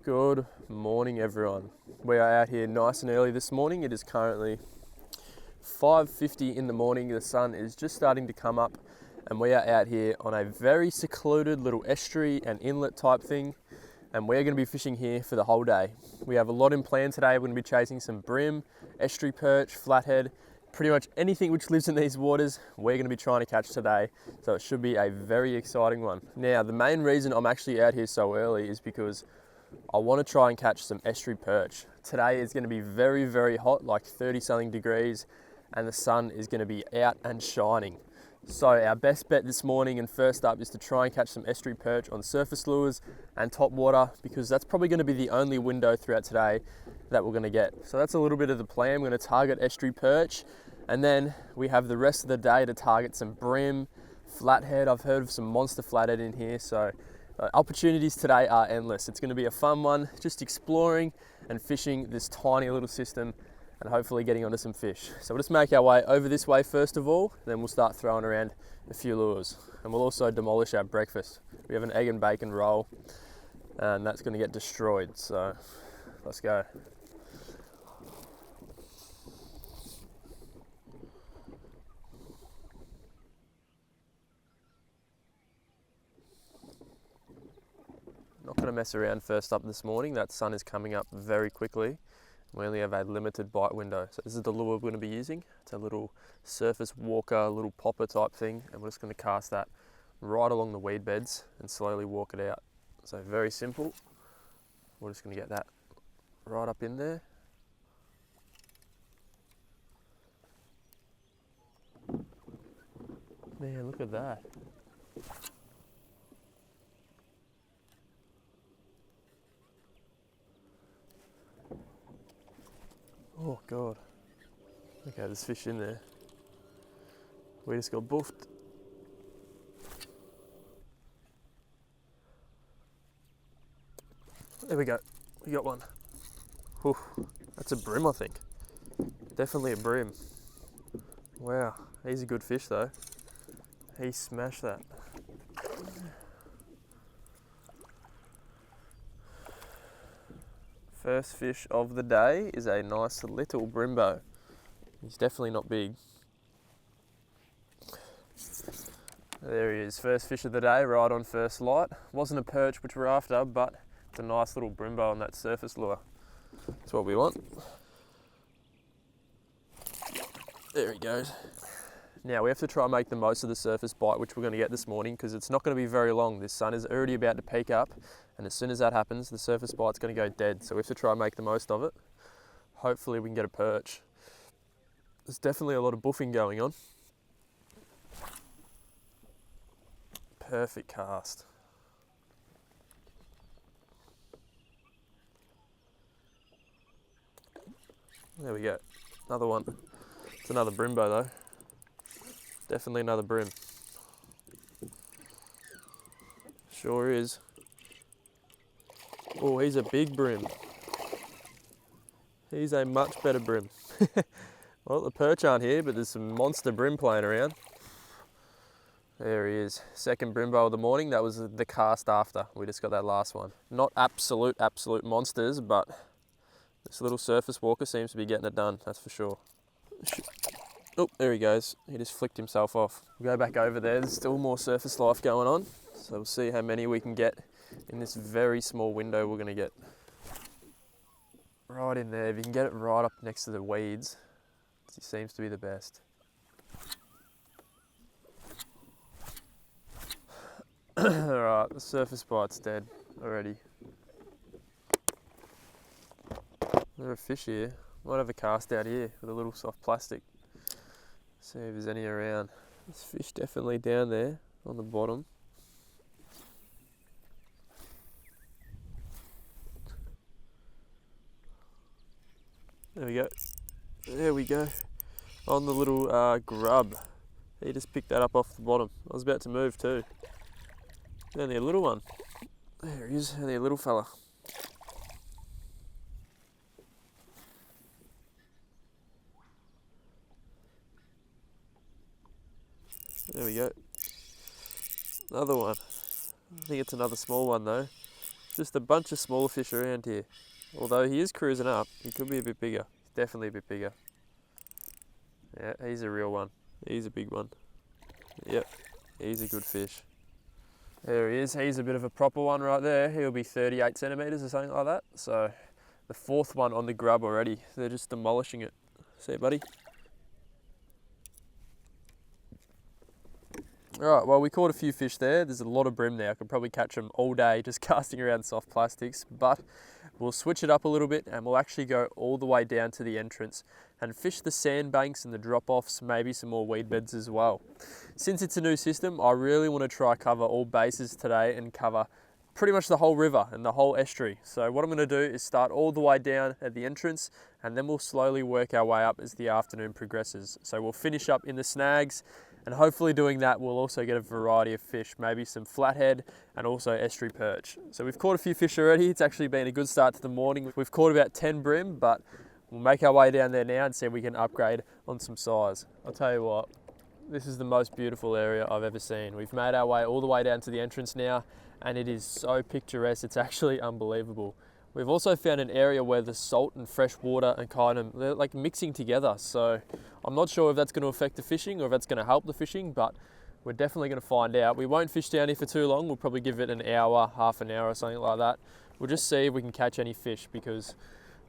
Good morning, everyone. We are out here nice and early this morning. It is currently 5:50 in the morning. The sun is just starting to come up, and we are out here on a very secluded little estuary and inlet type thing, and we're going to be fishing here for the whole day. We have a lot in plan today. We're going to be chasing some bream, estuary perch, flathead, pretty much anything which lives in these waters we're going to be trying to catch today, so it should be a very exciting one. Now, the main reason I'm actually out here so early is because I want to try and catch some estuary perch. Today is going to be very, very hot, like 30 something degrees, and the sun is going to be out and shining. So our best bet this morning and first up is to try and catch some estuary perch on surface lures and top water, because that's probably going to be the only window throughout today that we're going to get. So that's a little bit of the plan. We're going to target estuary perch, and then we have the rest of the day to target some bream, flathead. I've heard of some monster flathead in here, so opportunities today are endless. It's going to be a fun one, just exploring and fishing this tiny little system and hopefully getting onto some fish. So we'll just make our way over this way first of all, then we'll start throwing around a few lures. And we'll also demolish our breakfast. We have an egg and bacon roll, and that's going to get destroyed. So let's go. Not going to mess around first up this morning. That sun is coming up very quickly. We only have a limited bite window. So this is the lure we're going to be using. It's a little surface walker, little popper type thing, and we're just going to cast that right along the weed beds and slowly walk it out. So very simple. We're just going to get that right up in there. Man, look at that. Oh God. Okay, there's fish in there. We just got buffed. There we go. We got one. Whew. That's a bream, I think. Definitely a bream. Wow, he's a good fish though. He smashed that. First fish of the day is a nice little brimbo. He's definitely not big. There he is, first fish of the day, right on first light. Wasn't a perch which we're after, but it's a nice little brimbo on that surface lure. That's what we want. There he goes. Now we have to try and make the most of the surface bite which we're going to get this morning, because it's not going to be very long. This sun is already about to peak up, and as soon as that happens, the surface bite's going to go dead. So we have to try and make the most of it. Hopefully we can get a perch. There's definitely a lot of buffing going on. Perfect cast. There we go. Another one. It's another brimbo though. Definitely another bream. Sure is. Oh, he's a big bream. He's a much better bream. Well, the perch aren't here, but there's some monster bream playing around. There he is. Second brimbo of the morning. That was the cast after. We just got that last one. Not absolute monsters, but this little surface walker seems to be getting it done, that's for sure. Oh, there he goes. He just flicked himself off. We'll go back over there. There's still more surface life going on. So we'll see how many we can get in this very small window we're going to get. Right in there. If you can get it right up next to the weeds, it seems to be the best. Alright, the surface bite's dead already. There's a fish here. Might have a cast out here with a little soft plastic. See if there's any around. There's fish definitely down there on the bottom. There we go. There we go. On the little grub. He just picked that up off the bottom. I was about to move too. Only a little one. There he is, only a little fella. There we go. Another one. I think it's another small one though. Just a bunch of smaller fish around here. Although he is cruising up, he could be a bit bigger. Definitely a bit bigger. Yeah, he's a real one. He's a big one. Yep, he's a good fish. There he is. He's a bit of a proper one right there. He'll be 38 centimetres or something like that. So the fourth one on the grub already. They're just demolishing it. See, buddy? Alright, well, we caught a few fish there. There's a lot of bream there. I could probably catch them all day just casting around soft plastics, but we'll switch it up a little bit and we'll actually go all the way down to the entrance and fish the sandbanks and the drop-offs, maybe some more weed beds as well. Since it's a new system, I really want to try cover all bases today and cover pretty much the whole river and the whole estuary. So what I'm going to do is start all the way down at the entrance and then we'll slowly work our way up as the afternoon progresses. So we'll finish up in the snags, and hopefully doing that we'll also get a variety of fish, maybe some flathead and also estuary perch. So we've caught a few fish already. It's actually been a good start to the morning. We've caught about 10 bream, but we'll make our way down there now and see if we can upgrade on some size. I'll tell you what, this is the most beautiful area I've ever seen. We've made our way all the way down to the entrance now and it is so picturesque, it's actually unbelievable. We've also found an area where the salt and fresh water are kind of they're like mixing together. So I'm not sure if that's going to affect the fishing or if that's going to help the fishing, but we're definitely going to find out. We won't fish down here for too long. We'll probably give it an hour, half an hour or something like that. We'll just see if we can catch any fish because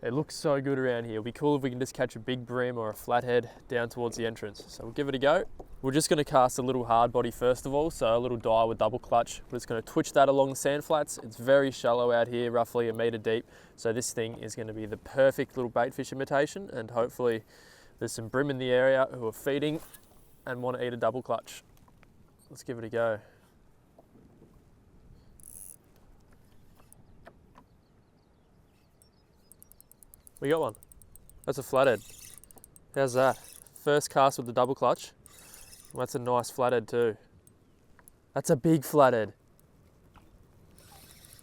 it looks so good around here. It'll be cool if we can just catch a big bream or a flathead down towards the entrance. So we'll give it a go. We're just going to cast a little hard body first of all, so a little dye with double clutch. We're just going to twitch that along the sand flats. It's very shallow out here, roughly 1 metre deep. So this thing is going to be the perfect little bait fish imitation, and hopefully there's some bream in the area who are feeding and want to eat a double clutch. Let's give it a go. We got one. That's a flathead. How's that? First cast with the double clutch. Well, that's a nice flathead too. That's a big flathead.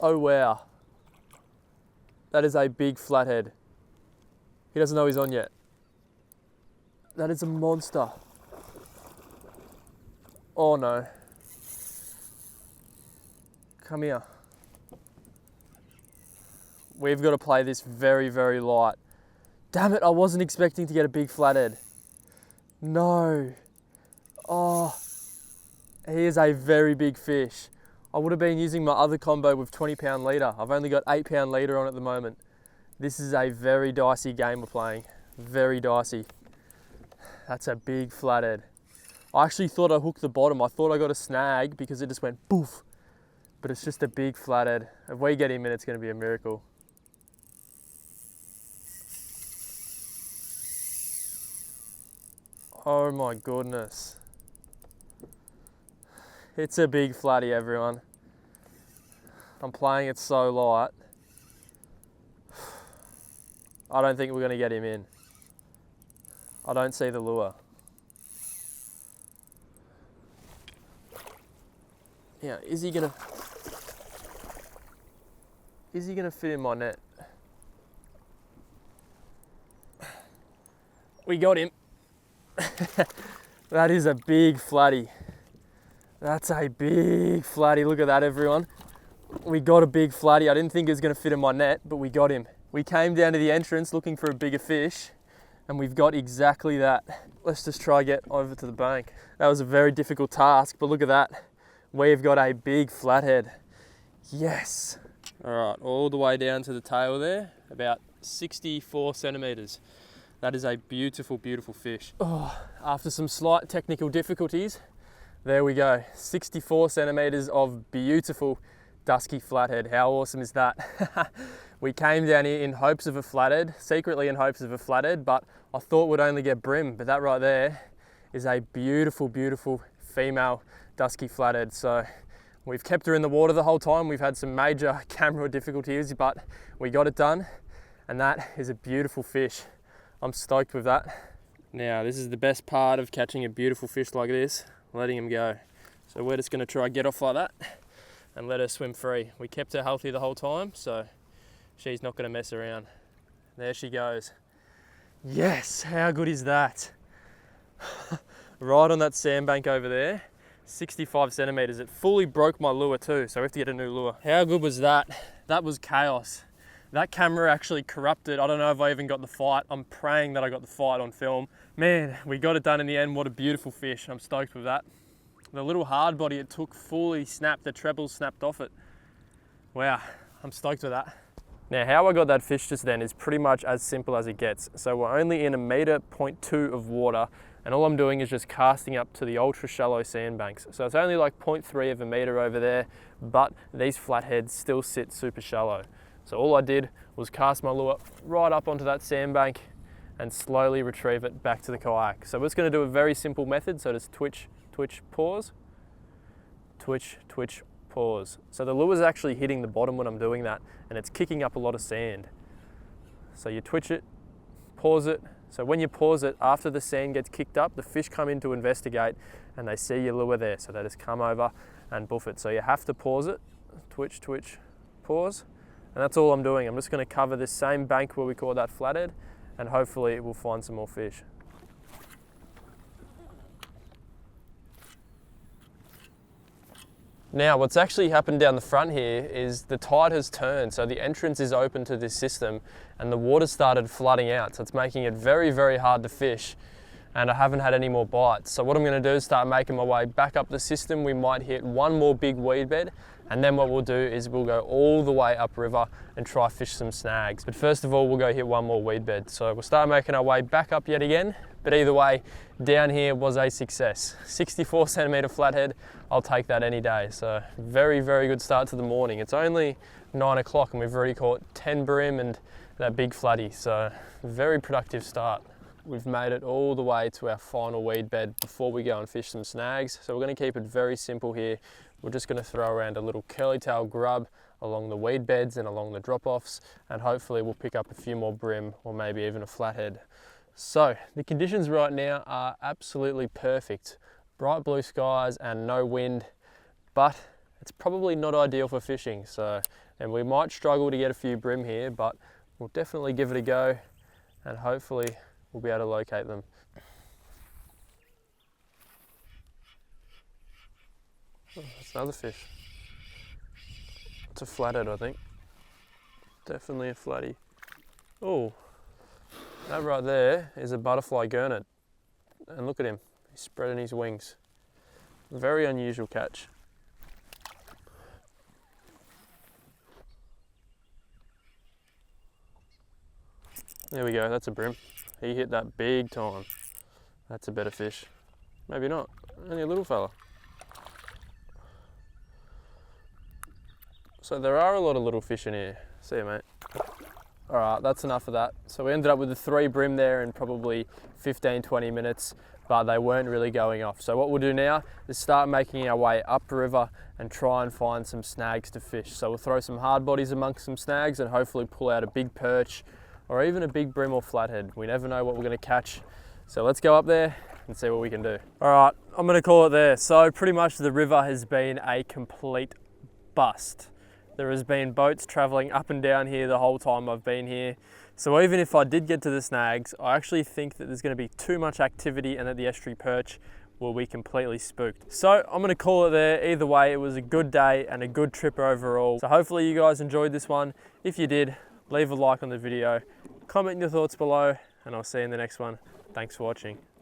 Oh wow. That is a big flathead. He doesn't know he's on yet. That is a monster. Oh no. Come here. We've got to play this very, very light. Damn it, I wasn't expecting to get a big flathead. No. Oh, he is a very big fish. I would have been using my other combo with 20-pound leader. I've only got 8-pound leader on at the moment. This is a very dicey game we're playing. Very dicey. That's a big flathead. I actually thought I hooked the bottom. I thought I got a snag because it just went poof. But it's just a big flathead. If we get him in, it's going to be a miracle. Oh my goodness. It's a big flatty, everyone. I'm playing it so light. I don't think we're going to get him in. I don't see the lure. Yeah, is he gonna fit in my net? We got him. That is a big flatty. That's a big flatty. Look at that, everyone. We got a big flatty. I didn't think it was going to fit in my net, but we got him. We came down to the entrance looking for a bigger fish, and we've got exactly that. Let's just try get over to the bank. That was a very difficult task, but look at that. We've got a big flathead. Yes. All right, all the way down to the tail there, about 64 centimetres. That is a beautiful, beautiful fish. Oh, after some slight technical difficulties, there we go. 64 centimetres of beautiful dusky flathead. How awesome is that? We came down here in hopes of a flathead, secretly in hopes of a flathead, but I thought we'd only get bream, but that right there is a beautiful, beautiful female dusky flathead. So we've kept her in the water the whole time. We've had some major camera difficulties, but we got it done, and that is a beautiful fish. I'm stoked with that. Now, this is the best part of catching a beautiful fish like this, letting him go. So we're just going to try get off like that and let her swim free. We kept her healthy the whole time, so she's not going to mess around. There she goes. Yes, how good is that? Right on that sandbank over there, 65 centimetres. It fully broke my lure too, so we have to get a new lure. How good was that? That was chaos. That camera actually corrupted. I don't know if I even got the fight. I'm praying that I got the fight on film. Man, we got it done in the end. What a beautiful fish. I'm stoked with that. The little hard body it took fully snapped. The treble snapped off it. Wow, I'm stoked with that. Now, how I got that fish just then is pretty much as simple as it gets. So we're only in 1.2 meters of water, and all I'm doing is just casting up to the ultra shallow sandbanks. So it's only like 0.3 of a meter over there, but these flatheads still sit super shallow. So all I did was cast my lure right up onto that sandbank and slowly retrieve it back to the kayak. So we're just going to do a very simple method. So just twitch, twitch, pause, twitch, twitch, pause. So the lure's actually hitting the bottom when I'm doing that, and it's kicking up a lot of sand. So you twitch it, pause it. So when you pause it, after the sand gets kicked up, the fish come in to investigate and they see your lure there. So they just come over and boof it. So you have to pause it, twitch, twitch, pause. And that's all I'm doing. I'm just going to cover this same bank where we caught that flathead, and hopefully we'll find some more fish. Now, what's actually happened down the front here is the tide has turned, so the entrance is open to this system and the water started flooding out, so it's making it very, very hard to fish, and I haven't had any more bites. So what I'm going to do is start making my way back up the system. We might hit one more big weed bed, and then what we'll do is we'll go all the way upriver and try fish some snags. But first of all, we'll go hit one more weed bed. So we'll start making our way back up yet again, but either way, down here was a success. 64 centimeter flathead, I'll take that any day. So very, very good start to the morning. It's only 9 o'clock and we've already caught 10 bream and that big flatty. So very productive start. We've made it all the way to our final weed bed before we go and fish some snags. So we're going to keep it very simple here. We're just going to throw around a little curly tail grub along the weed beds and along the drop-offs, and hopefully we'll pick up a few more bream or maybe even a flathead. So the conditions right now are absolutely perfect. Bright blue skies and no wind, but it's probably not ideal for fishing. And we might struggle to get a few bream here, but we'll definitely give it a go and hopefully we'll be able to locate them. Oh, that's another fish. It's a flathead, I think. Definitely a flatty. Oh, that right there is a butterfly gurnard. And look at him, he's spreading his wings. Very unusual catch. There we go, that's a bream. He hit that big time. That's a better fish. Maybe not, only a little fella. So there are a lot of little fish in here. See you, mate. All right, that's enough of that. So we ended up with the 3 bream there in probably 15-20 minutes, but they weren't really going off. So what we'll do now is start making our way upriver and try and find some snags to fish. So we'll throw some hard bodies amongst some snags and hopefully pull out a big perch or even a big bream or flathead. We never know what we're gonna catch. So let's go up there and see what we can do. All right, I'm gonna call it there. So pretty much the river has been a complete bust. There has been boats traveling up and down here the whole time I've been here. So even if I did get to the snags, I actually think that there's going to be too much activity and that the estuary perch will be completely spooked. So I'm going to call it there. Either way, it was a good day and a good trip overall. So hopefully you guys enjoyed this one. If you did, leave a like on the video, comment your thoughts below, and I'll see you in the next one. Thanks for watching.